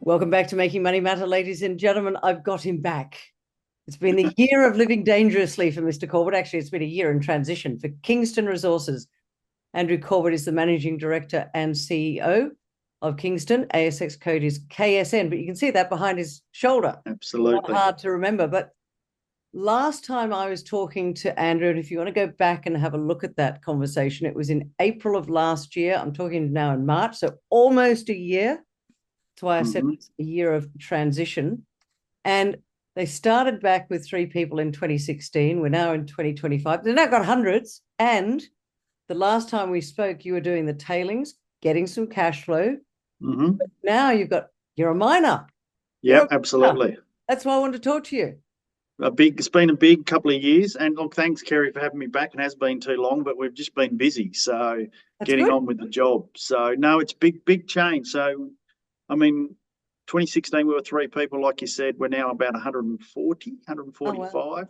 Welcome back to Making Money Matter, ladies and gentlemen. I've got him back. It's been the year of living dangerously for Mr. Corbett. Actually, it's been a year in transition for Kingston Resources. Andrew Corbett is the Managing Director and CEO of Kingston. ASX code is KSN, but you can see that behind his shoulder. Absolutely. Not hard to remember. But last time I was talking to Andrew, and if you want to go back and have a look at that conversation, it was in April of last year. I'm talking now in March, so almost a year. That's why I said it's a year of transition. And they started back with 3 people in 2016. We're now in 2025. They've now got hundreds. And the last time we spoke, you were doing the tailings, getting some cash flow. But now you're a miner. Yeah, absolutely. That's why I wanted to talk to you. It's been a big couple of years. And look, thanks, Kerry, for having me back. It has been too long, but we've just been busy. So That's getting good. on with the job. So no, it's big change. So, I mean, 2016, we were 3 people, like you said. We're now about 140, 145. Oh,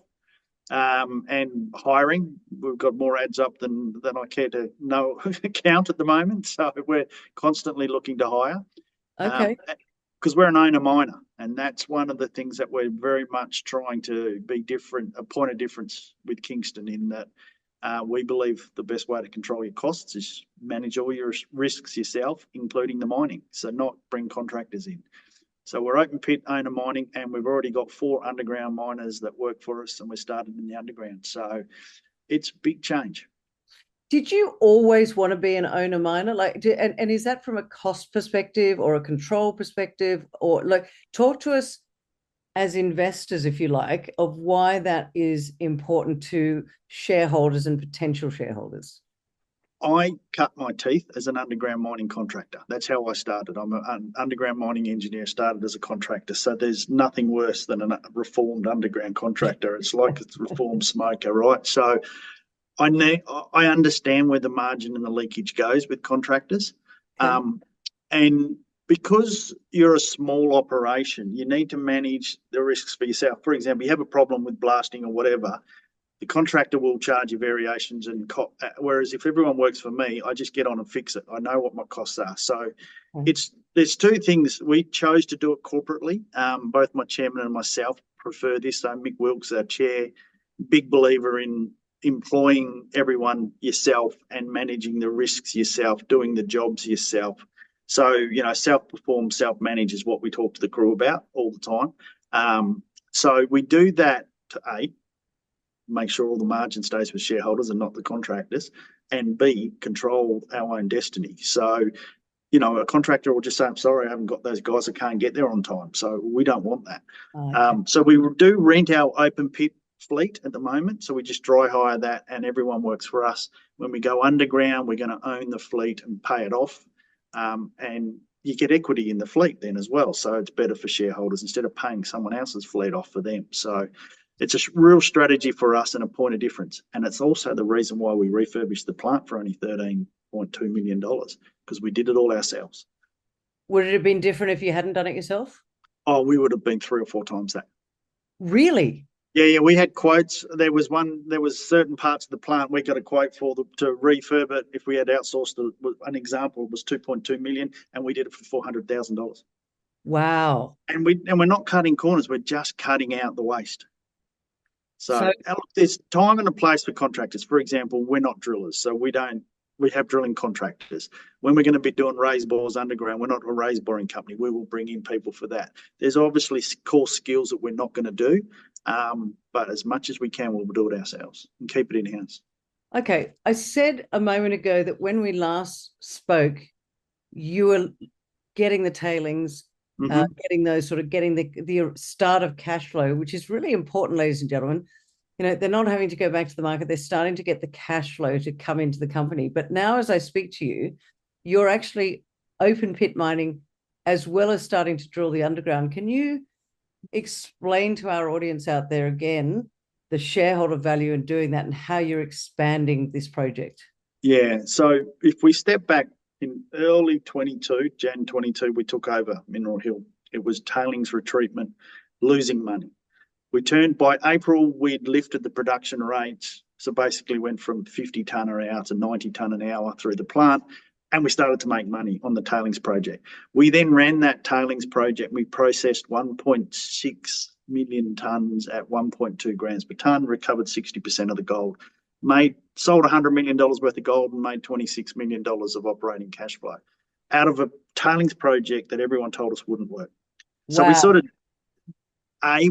wow. And hiring, we've got more ads up than I care to count at the moment. So we're constantly looking to hire. Okay. Because we're an owner miner, and that's one of the things that we're very much trying to be different, a point of difference with Kingston, in that we believe the best way to control your costs is manage all your risks yourself, including the mining. So not bring contractors in. So we're open pit owner mining, and we've already got 4 underground miners that work for us, and we're started in the underground. So it's a big change. Did you always want to be an owner miner? And is that from a cost perspective or a control perspective? Or talk to us as investors, if you like, of why that is important to shareholders and potential shareholders. I cut my teeth as an underground mining contractor. That's how I started. I'm an underground mining engineer, started as a contractor. So there's nothing worse than a reformed underground contractor. It's like a reformed smoker, right? So I understand where the margin and the leakage goes with contractors. Okay. And because you're a small operation, you need to manage the risks for yourself. For example, you have a problem with blasting or whatever, the contractor will charge you variations, whereas if everyone works for me, I just get on and fix it. I know what my costs are. So there's 2 things. We chose to do it corporately. Both my chairman and myself prefer this. So Mick Wilkes, our chair, big believer in employing everyone yourself and managing the risks yourself, doing the jobs yourself. So, self-perform, self-manage is what we talk to the crew about all the time. So we do that to A, make sure all the margin stays with shareholders and not the contractors, and B, control our own destiny. So, a contractor will just say, I'm sorry, I haven't got those guys, I can't get there on time. So we don't want that. Okay. So we do rent our open pit fleet at the moment. So we just dry hire that, and everyone works for us. When we go underground, we're going to own the fleet and pay it off. And you get equity in the fleet then as well. So it's better for shareholders instead of paying someone else's fleet off for them. So it's a real strategy for us and a point of difference. And it's also the reason why we refurbished the plant for only $13.2 million, because we did it all ourselves. Would it have been different if you hadn't done it yourself? Oh, we would have been 3 or 4 times that. Really? Yeah, we had quotes. There was certain parts of the plant we got a quote for to refurb it. If we had outsourced an example, it was 2.2 million, and we did it for $400,000. Wow. And we're not cutting corners. We're just cutting out the waste. So there's time and a place for contractors. For example, we're not drillers, so we have drilling contractors. When we're going to be doing raise bores underground, we're not a raise boring company. We will bring in people for that. There's obviously core skills that we're not going to do, but as much as we can, we'll do it ourselves and keep it in-house. Okay. I said a moment ago that when we last spoke, you were getting the tailings, getting the start of cash flow, which is really important, ladies and gentlemen. They're not having to go back to the market. They're starting to get the cash flow to come into the company. But now, as I speak to you, you're actually open pit mining as well as starting to drill the underground. Can you explain to our audience out there again the shareholder value in doing that and how you're expanding this project? Yeah. So if we step back in early 22, Jan 22, we took over Mineral Hill. It was tailings retreatment, losing money. We turned by April, we'd lifted the production rates. So basically went from 50 tonne an hour to 90 tonne an hour through the plant. And we started to make money on the tailings project. We then ran that tailings project. We processed 1.6 million tonnes at 1.2 grams per tonne, recovered 60% of the gold, sold $100 million worth of gold and made $26 million of operating cash flow out of a tailings project that everyone told us wouldn't work. So we sort of,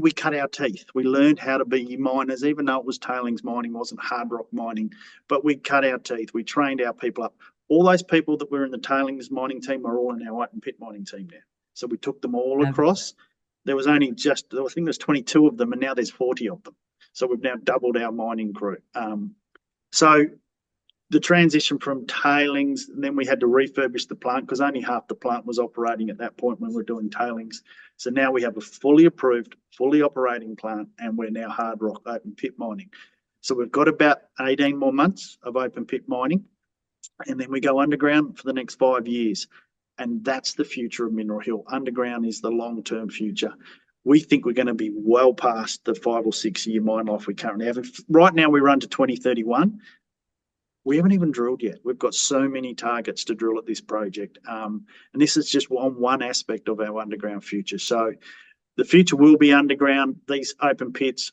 we cut our teeth. We learned how to be miners, even though it was tailings mining, wasn't hard rock mining, but we cut our teeth. We trained our people up. All those people that were in the tailings mining team are all in our open pit mining team now. So we took them all across. There was only I think there's 22 of them, and now there's 40 of them. So we've now doubled our mining crew. So the transition from tailings, and then we had to refurbish the plant because only half the plant was operating at that point when we were doing tailings. So now we have a fully approved, fully operating plant, and we're now hard rock open pit mining. So we've got about 18 more months of open pit mining, and then we go underground for the next 5 years. And that's the future of Mineral Hill. Underground is the long-term future. We think we're going to be well past the 5 or 6 year mine life we currently have. Right now we run to 2031. We haven't even drilled yet. We've got so many targets to drill at this project. And this is just one aspect of our underground future. So the future will be underground. These open pits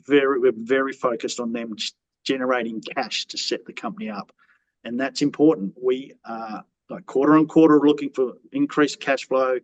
we're very focused on them generating cash to set the company up. And that's important. We are like quarter on quarter looking for increased cash flow,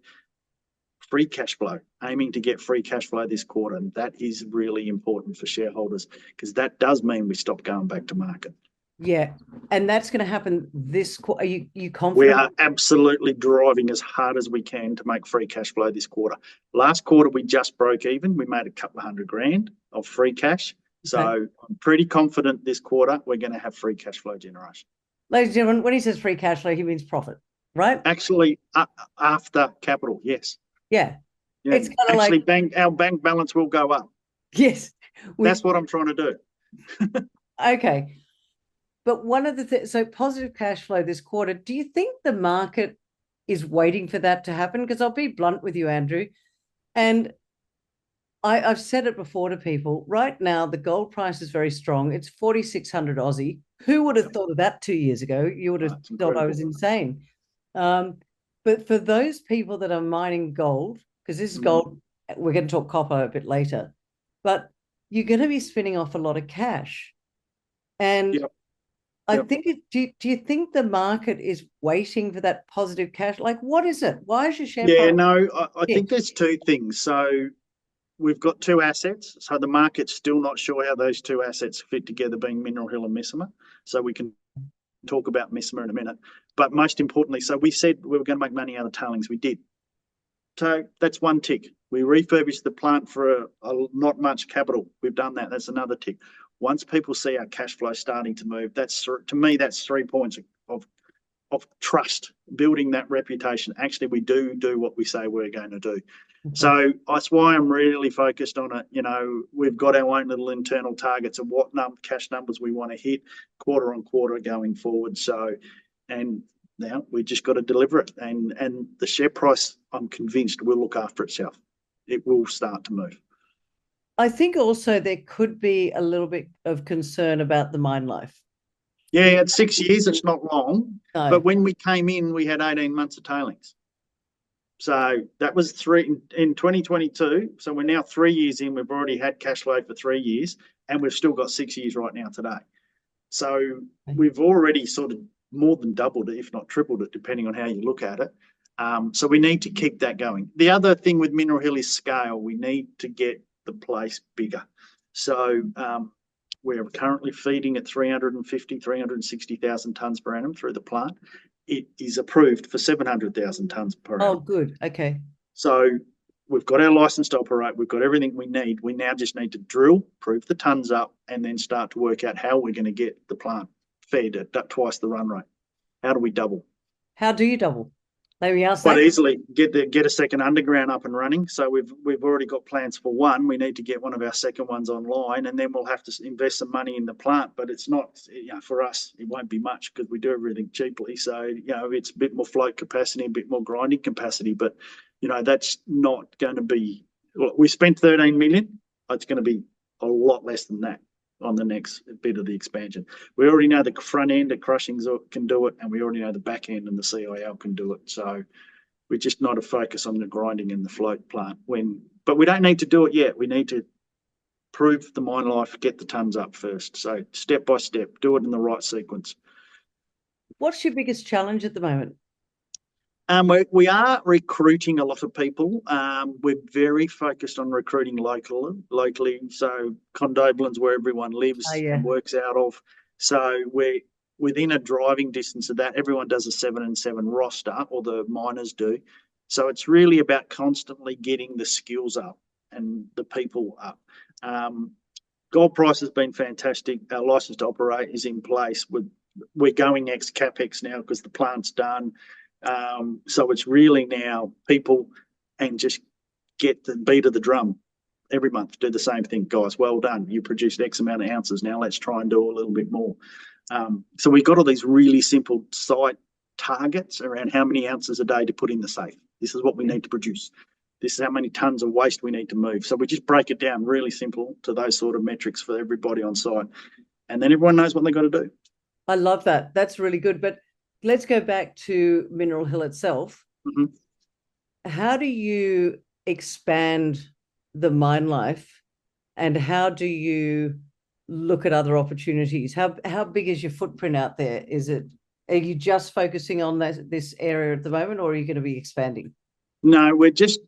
free cash flow, aiming to get free cash flow this quarter. And that is really important for shareholders because that does mean we stop going back to market. Yeah, and that's going to happen this quarter. Are you confident? We are absolutely driving as hard as we can to make free cash flow this quarter. Last quarter, we just broke even. We made a couple of $100,000 of free cash. So I'm pretty confident this quarter we're going to have free cash flow generation. Ladies and gentlemen, when he says free cash flow, he means profit, right? Actually, after capital, yes. Yeah. It's kind of like our bank balance will go up. Yes. That's what I'm trying to do. Okay. But one of the things, so positive cash flow this quarter, do you think the market is waiting for that to happen? Because I'll be blunt with you, Andrew. And I've said it before to people, right now, the gold price is very strong. It's 4,600 Aussie. Who would have thought of that 2 years ago? You would have thought I was insane. But for those people that are mining gold, because this is gold, we're going to talk copper a bit later, but you're going to be spinning off a lot of cash. And I think, do you think the market is waiting for that positive cash? Like, what is it? Why is your share price? Yeah, no, I think there's two things. So we've got two assets. So the market's still not sure how those two assets fit together, being Mineral Hill and Misima. So we can talk about Misima in a minute. But most importantly, so we said we were going to make money out of tailings. We did. So that's one tick. We refurbished the plant for not much capital. We've done that. That's another tick. Once people see our cash flow starting to move, to me, that's 3 points of trust, building that reputation. Actually, we do what we say we're going to do. Okay. So that's why I'm really focused on it. You know, we've got our own little internal targets of what cash numbers we want to hit quarter on quarter going forward. So, and now we just got to deliver it. And the share price, I'm convinced, will look after itself. It will start to move. I think also there could be a little bit of concern about the mine life. Yeah, at 6 years, it's not long. No. But when we came in, we had 18 months of tailings. So that was in 2022. So we're now 3 years in. We've already had cash flow for 3 years, and we've still got 6 years right now today. So we've already sort of more than doubled it, if not tripled it, depending on how you look at it. So we need to keep that going. The other thing with Mineral Hill is scale. We need to get the place bigger. So we're currently feeding at 360,000 tonnes per annum through the plant. It is approved for 700,000 tonnes per annum. Oh, good. Okay. So we've got our license to operate. We've got everything we need. We now just need to drill, prove the tonnes up, and then start to work out how we're going to get the plant fed at twice the run rate. How do we double? How do you double? Maybe quite easily get a second underground up and running. So we've already got plans for one. We need to get one of our second ones online, and then we'll have to invest some money in the plant. But it's not, for us, it won't be much because we do everything cheaply. So it's a bit more float capacity, a bit more grinding capacity. But that's not going to be. Well, we spent 13 million. It's going to be a lot less than that. on the next bit of the expansion. We already know the front end of crushing can do it, and we already know the back end and the CIL can do it. So we're just not a focus on the grinding and the float plant. But we don't need to do it yet. We need to prove the mine life, get the tons up first. So step by step, do it in the right sequence. What's your biggest challenge at the moment? We are recruiting a lot of people. We're very focused on recruiting locally. So Condoblin's where everyone lives and works out of. So we're within a driving distance of that. Everyone does a 7-and-7 roster, or the miners do. So it's really about constantly getting the skills up and the people up. Gold price has been fantastic. Our license to operate is in place. We're going ex capex now because the plant's done. So it's really now people and just get the beat of the drum every month. Do the same thing, guys. Well done. You produced X amount of ounces. Now let's try and do a little bit more. So we've got all these really simple site targets around how many ounces a day to put in the safe. This is what we need to produce. This is how many tons of waste we need to move. So we just break it down really simple to those sort of metrics for everybody on site. And then everyone knows what they've got to do. I love that. That's really good. But let's go back to Mineral Hill itself. Mm-hmm. How do you expand the mine life, and how do you look at other opportunities? How big is your footprint out there? Are you just focusing on this area at the moment, or are you going to be expanding? No, we're just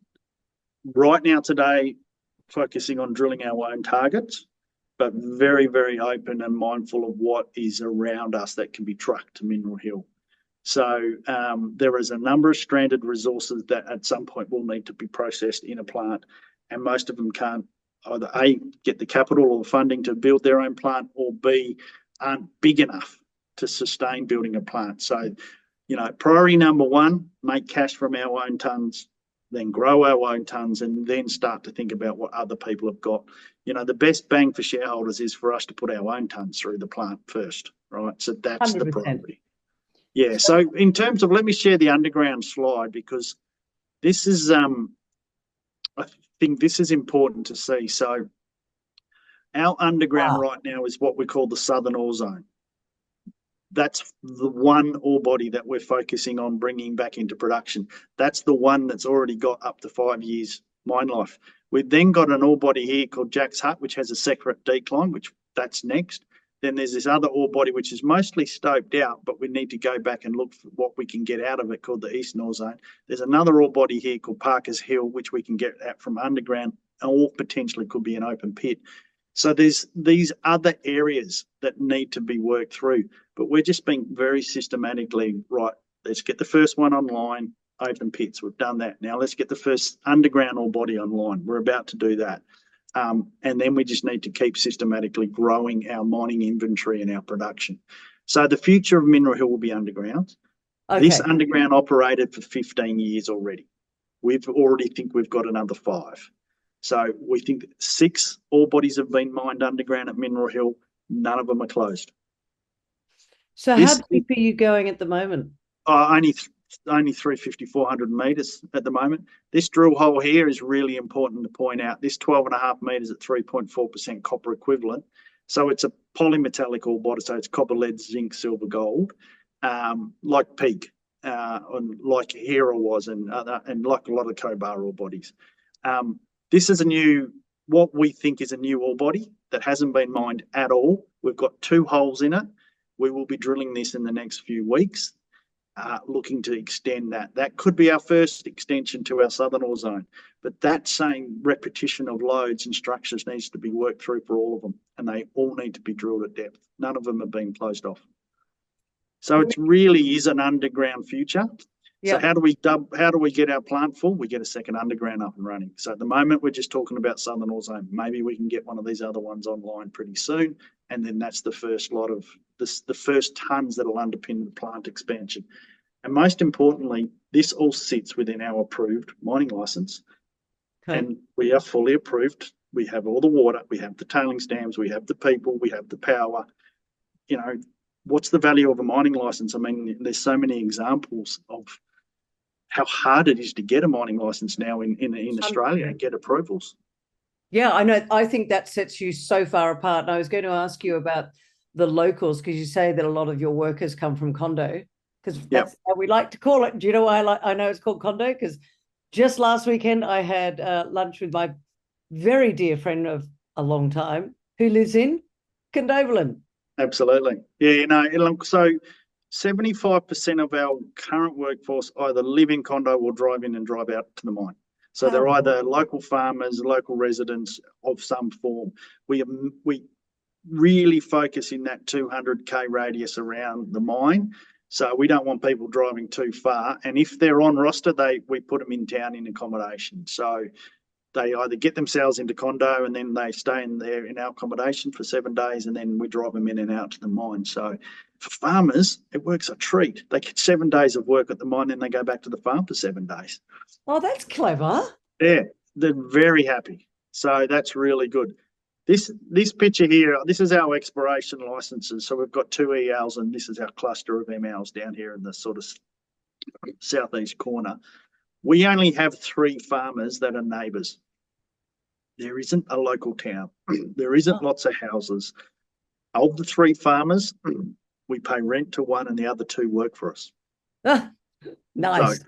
right now today focusing on drilling our own targets, but very, very open and mindful of what is around us that can be trucked to Mineral Hill. So there is a number of stranded resources that at some point will need to be processed in a plant, and most of them can't either A, get the capital or the funding to build their own plant, or B, aren't big enough to sustain building a plant. So, priority number one, make cash from our own tons, then grow our own tons, and then start to think about what other people have got. The best bang for shareholders is for us to put our own tons through the plant first, right? So that's 100%. The priority. Yeah, so in terms of, let me share the underground slide, because this is, I think this is important to see. So our underground right now is what we call the Southern Ore Zone. That's the one ore body that we're focusing on bringing back into production. That's the one that's already got up to 5 years mine life. We've then got an ore body here called Jack's Hut, which has a separate decline, which that's next. Then there's this other ore body, which is mostly stoped out, but we need to go back and look for what we can get out of it, called the Eastern Ore Zone. There's another ore body here called Parker's Hill, which we can get at from underground, or potentially could be an open pit. So there's these other areas that need to be worked through, but we're just being very systematically, right, let's get the first one online, open pits, we've done that. Now let's get the first underground ore body online. We're about to do that. And then we just need to keep systematically growing our mining inventory and our production. So the future of Mineral Hill will be underground. Okay. This underground operated for 15 years already. We've already think we've got another 5. So we think 6 ore bodies have been mined underground at Mineral Hill. None of them are closed. So how deep are you going at the moment? Only 350, 400 metres at the moment. This drill hole here is really important to point out. This 12.5 metres at 3.4% copper equivalent. So it's a polymetallic ore body. So it's copper, lead, zinc, silver, gold, like Peak, and like Hera was, and like a lot of Cobar ore bodies. This is what we think is a new ore body that hasn't been mined at all. We've got 2 holes in it. We will be drilling this in the next few weeks. Looking to extend that. That could be our first extension to our Southern Ore Zone, but that same repetition of loads and structures needs to be worked through for all of them, and they all need to be drilled at depth. None of them have been closed off. So it really is an underground future. Yeah. So how do we get our plant full? We get a second underground up and running. So at the moment, we're just talking about Southern Ore Zone. Maybe we can get one of these other ones online pretty soon, and then that's the first lot of the first tons that will underpin the plant expansion. And most importantly, this all sits within our approved mining license. Okay. And we are fully approved. We have all the water, we have the tailings dams, we have the people, we have the power. What's the value of a mining license? I mean, there's so many examples of how hard it is to get a mining license now in Australia and get approvals. Yeah, I know. I think that sets you so far apart. And I was going to ask you about the locals because you say that a lot of your workers come from condo because Yeah. that's how we like to call it. Do you know why I know it's called condo? Because just last weekend I had lunch with my very dear friend of a long time who lives in Condobolin. Absolutely. Yeah, so 75% of our current workforce either live in condo or drive in and drive out to the mine. So How they're either local farmers, local residents of some form. We really focus in that 200k radius around the mine. So we don't want people driving too far. And if they're on roster, we put them in town in accommodation. So they either get themselves into condo and then they stay in there in our accommodation for 7 days, and then we drive them in and out to the mine. So for farmers, it works a treat. They get 7 days of work at the mine, then they go back to the farm for 7 days. Oh, that's clever. Yeah, they're very happy. So that's really good. This picture here, this is our exploration licenses. So we've got 2 ELs, and this is our cluster of MLs down here in the sort of southeast corner. We only have 3 farmers that are neighbours. There isn't a local town. There isn't lots of houses. Of the 3 farmers, we pay rent to 1 and the other 2 work for us. Nice. So,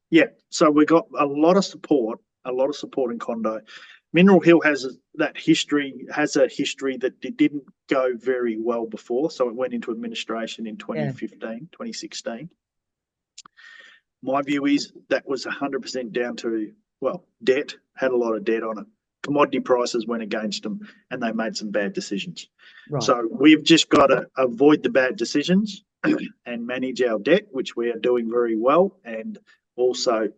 yeah, so we got a lot of support in condo. Mineral Hill has a history that it didn't go very well before. So it went into administration in 2015, 2016. My view is that was 100% down to, debt, had a lot of debt on it. Commodity prices went against them and they made some bad decisions. Right. So we've just got to avoid the bad decisions and manage our debt, which we are doing very well, and also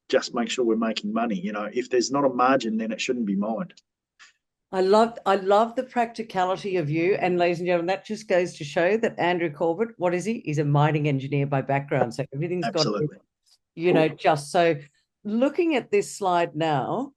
just make sure we're making money. If there's not a margin, then it shouldn't be mined. I love the practicality of you. And ladies and gentlemen, that just goes to show that Andrew Corbett, what is he? He's a mining engineer by background. So everything's Absolutely. got, just so looking at this slide now,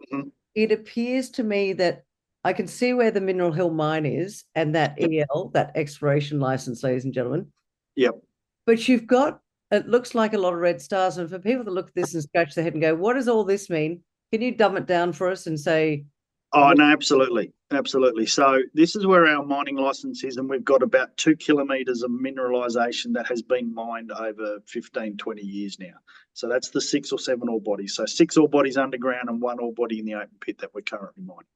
it appears to me that I can see where the Mineral Hill mine is and that EL, that exploration license, ladies and gentlemen. Yep. But you've got, it looks like a lot of red stars. And for people that look at this and scratch their head and go, what does all this mean? Can you dumb it down for us and say? Oh, no, absolutely. Absolutely. So this is where our mining license is, and we've got about 2 kilometres of mineralisation that has been mined over 15, 20 years now. So that's the 6 or 7 ore bodies. So 6 ore bodies underground and 1 ore body in the open pit that we're currently mining.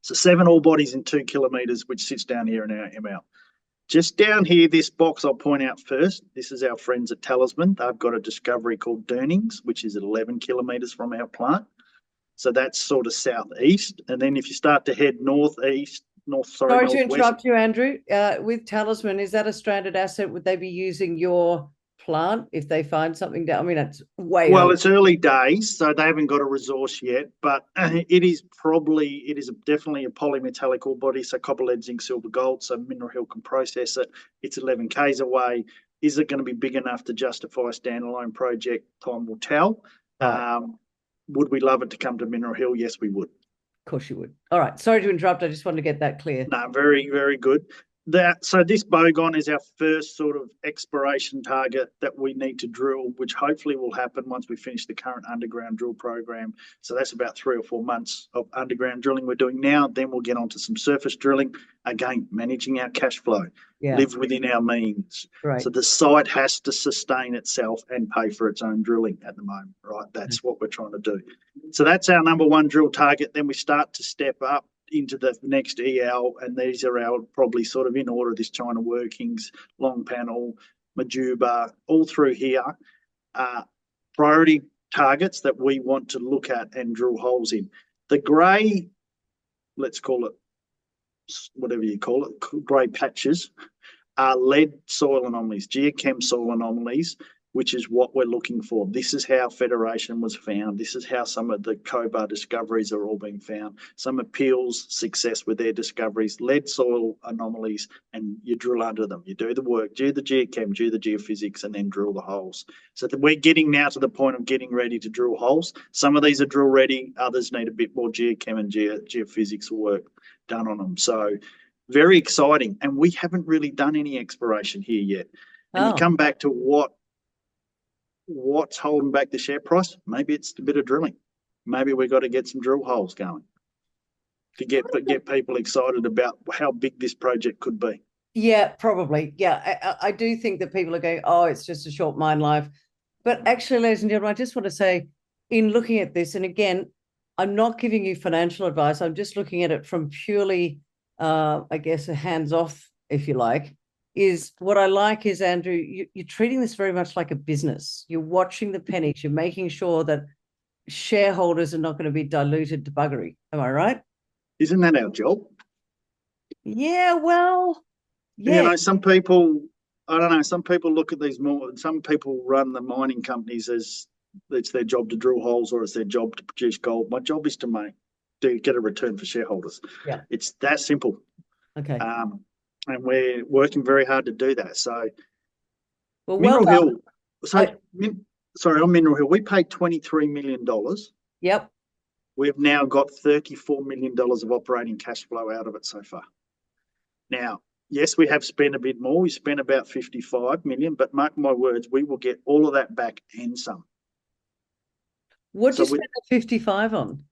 So 7 ore bodies in 2 kilometres, which sits down here in our ML. Just down here, this box I'll point out first, this is our friends at Talisman. They've got a discovery called Durnings, which is at 11 kilometres from our plant. So that's sort of southeast. And then if you start to head northwest. Sorry to interrupt you, Andrew. With Talisman, is that a stranded asset? Would they be using your plant if they find something down? I mean, it's way well, it's early days, so they haven't got a resource yet, but it is definitely a polymetallic ore body, so copper, lead, zinc, silver, gold, so Mineral Hill can process it. It's 11 k's away. Is it going to be big enough to justify a standalone project? Time will tell. Right. Would we love it to come to Mineral Hill? Yes, we would. Of course you would. All right. Sorry to interrupt. I just wanted to get that clear. No, very, very good. So this Bogon is our first sort of exploration target that we need to drill, which hopefully will happen once we finish the current underground drill program. So that's about 3 or 4 months of underground drilling we're doing now. Then we'll get on to some surface drilling. Again, managing our cash flow, live within our means. Right. So the site has to sustain itself and pay for its own drilling at the moment, right? That's what we're trying to do. So that's our number 1 drill target. Then we start to step up into the next EL, and these are our probably sort of in order, this China Workings, Long Panel, Majuba, all through here, priority targets that we want to look at and drill holes in. The grey, let's call it, whatever you call it, grey patches are lead soil anomalies, geochem soil anomalies, which is what we're looking for. This is how Federation was found. This is how some of the Cobar discoveries are all being found. Some appeals success with their discoveries, lead soil anomalies, and you drill under them. You do the work, do the geochem, do the geophysics, and then drill the holes. So that we're getting now to the point of getting ready to drill holes. Some of these are drill ready, others need a bit more geochem and geophysics work done on them. So very exciting. And we haven't really done any exploration here yet. And you come back to what's holding back the share price? Maybe it's a bit of drilling. Maybe we've got to get some drill holes going. to get people excited about how big this project could be. Yeah, probably. Yeah, I do think that people are going, oh, it's just a short mine life. But actually, ladies and gentlemen, I just want to say, in looking at this, and again, I'm not giving you financial advice. I'm just looking at it from purely, I guess, a hands-off, if you like, is what I like is, Andrew, you're treating this very much like a business. You're watching the pennies. You're making sure that shareholders are not going to be diluted to buggery. Am I right? Isn't that our job? Yeah, well, You yeah. know, some people, I don't know, some people look at these more, some people run the mining companies as it's their job to drill holes or it's their job to produce gold. My job is to get a return for shareholders. Yeah. It's that simple. Okay. And we're working very hard to do that. So Well Mineral done. Hill, on Mineral Hill, we paid $23 million. Yep. We've now got $34 million of operating cash flow out of it so far. Now, yes, we have spent a bit more. We spent about 55 million, but mark my words, we will get all of that back and some. What'd you spend the 55 on?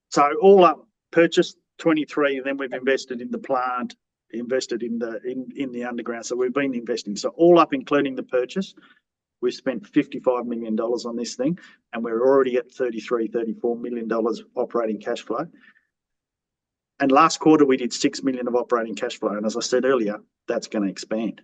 So all up, purchased 23, and then we've invested in the plant, invested in the underground. So we've been investing. So all up, including the purchase, we've spent $55 million on this thing, and we're already at $34 million operating cash flow. And last quarter, we did $6 million of operating cash flow. And as I said earlier, that's going to expand.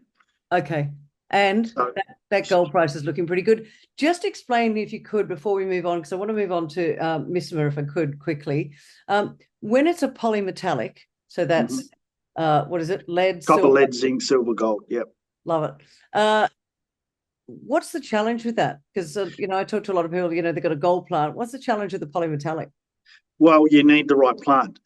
Okay. And so, that gold price is looking pretty good. Just explain, if you could, before we move on, because I want to move on to Misima, if I could, quickly. When it's a polymetallic, so that's, what is it? Lead, copper, silver. lead, zinc, silver, gold. Yep. Love it. What's the challenge with that? Because, I talk to a lot of people, they've got a gold plant. What's the challenge with the polymetallic? Well, you need the right plant.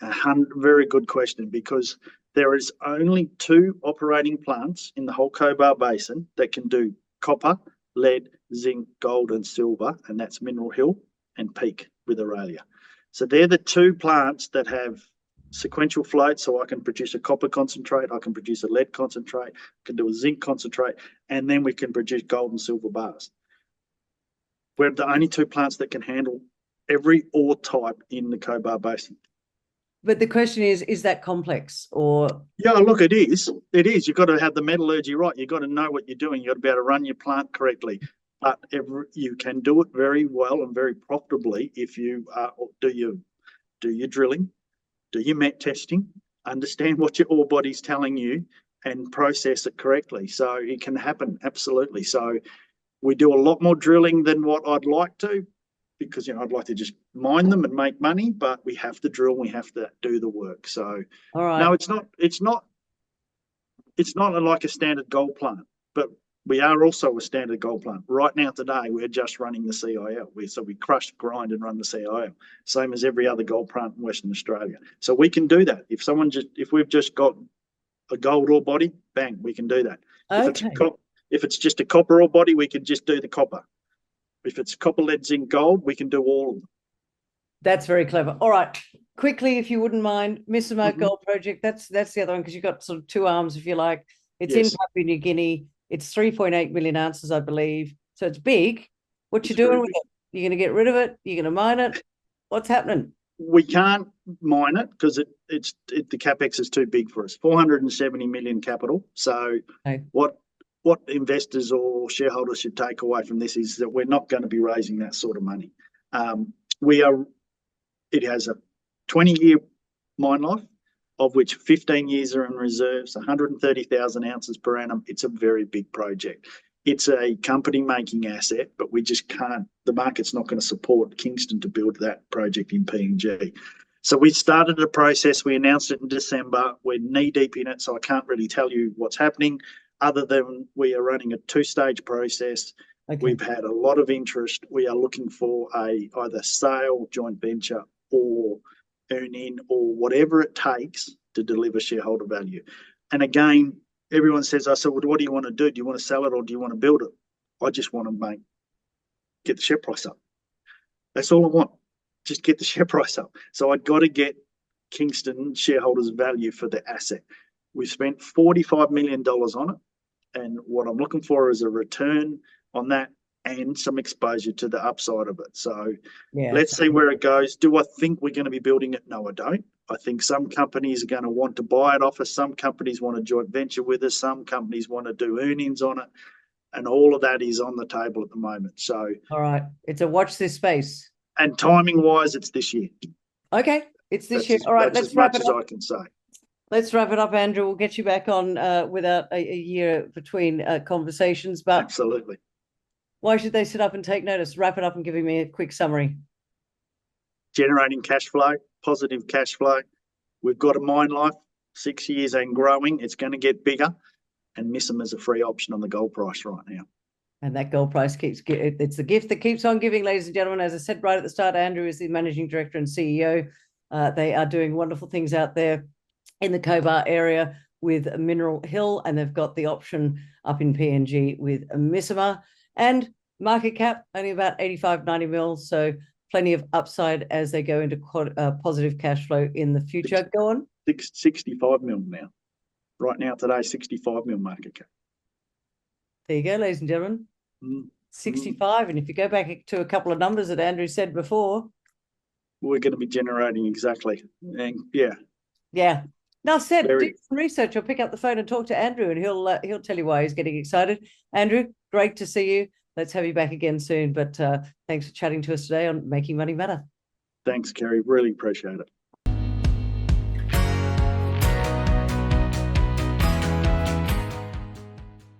Very good question, because there is only 2 operating plants in the whole Cobar Basin that can do copper, lead, zinc, gold, and silver, and that's Mineral Hill and Peak with Aurelia. So they're the 2 plants that have sequential float, so I can produce a copper concentrate, I can produce a lead concentrate, I can do a zinc concentrate, and then we can produce gold and silver bars. We're the only 2 plants that can handle every ore type in the Cobar Basin. But the question is that complex or? Yeah, look, it is. It is. You've got to have the metallurgy right. You've got to know what you're doing. You've got to be able to run your plant correctly. But you can do it very well and very profitably if you do your drilling, do your met testing, understand what your ore body's telling you, and process it correctly. So it can happen, absolutely. So we do a lot more drilling than what I'd like to, because I'd like to just mine them and make money, but we have to drill, we have to do the work. So all right. No, it's not like a standard gold plant, but we are also a standard gold plant. Right now today, we're just running the CIL. So we crush, grind, and run the CIL, same as every other gold plant in Western Australia. So we can do that. If we've just got a gold ore body, bang, we can do that. Okay. If it's just a copper ore body, we can just do the copper. If it's copper, lead, zinc, gold, we can do all of them. That's very clever. All right. Quickly, if you wouldn't mind, Misima Gold Project, that's the other one, because you've got sort of 2 arms, if you like. It's in Papua New Guinea. It's 3.8 million ounces, I believe. So it's big. What you doing with it? You're going to get rid of it? You're going to mine it? What's happening? We can't mine it because the CapEx is too big for us. 470 million capital. So what investors or shareholders should take away from this is that we're not going to be raising that sort of money. It has a 20-year mine life, of which 15 years are in reserves, 130,000 ounces per annum. It's a very big project. It's a company-making asset, but we just can't. The market's not going to support Kingston to build that project in PNG. So we started a process. We announced it in December. We're knee-deep in it, so I can't really tell you what's happening, other than we are running a 2-stage process. Okay. We've had a lot of interest. We are looking for either sale, joint venture, or earn in, or whatever it takes to deliver shareholder value. And again, everyone says, well, what do you want to do? Do you want to sell it or do you want to build it? I just want to get the share price up. That's all I want. Just get the share price up. So I've got to get Kingston shareholders value for the asset. We've spent $45 million on it. And what I'm looking for is a return on that and some exposure to the upside of it. So let's see where it goes. Do I think we're going to be building it? No, I don't. I think some companies are going to want to buy it off us. Some companies want to joint venture with us. Some companies want to do earnings on it. And all of that is on the table at the moment. So, all right, it's a watch this space. And timing wise, it's this year. Okay, it's this year. All right, let's wrap it up. That's as much as I can say. Let's wrap it up, Andrew. We'll get you back on without a year between conversations. But absolutely. Why should they sit up and take notice? Wrap it up and giving me a quick summary. Generating cash flow, positive cash flow. We've got a mine life, 6 years and growing. It's going to get bigger. And Misima is a free option on the gold price right now. And that gold price it's the gift that keeps on giving, ladies and gentlemen. As I said right at the start, Andrew is the managing director and CEO. They are doing wonderful things out there in the Cobar area with Mineral Hill, and they've got the option up in PNG with Misima. And market cap only about 85, 90 mils. So plenty of upside as they go into positive cash flow in the future. Go on. 65 mil now. Right now, today, 65 mil market cap. There you go, ladies and gentlemen. 65. And if you go back to a couple of numbers that Andrew said before, we're going to be generating exactly. And yeah. Yeah. Now said, do some research or pick up the phone and talk to Andrew, and he'll tell you why he's getting excited. Andrew, great to see you. Let's have you back again soon. But thanks for chatting to us today on Making Money Matter. Thanks, Kerry. Really appreciate it.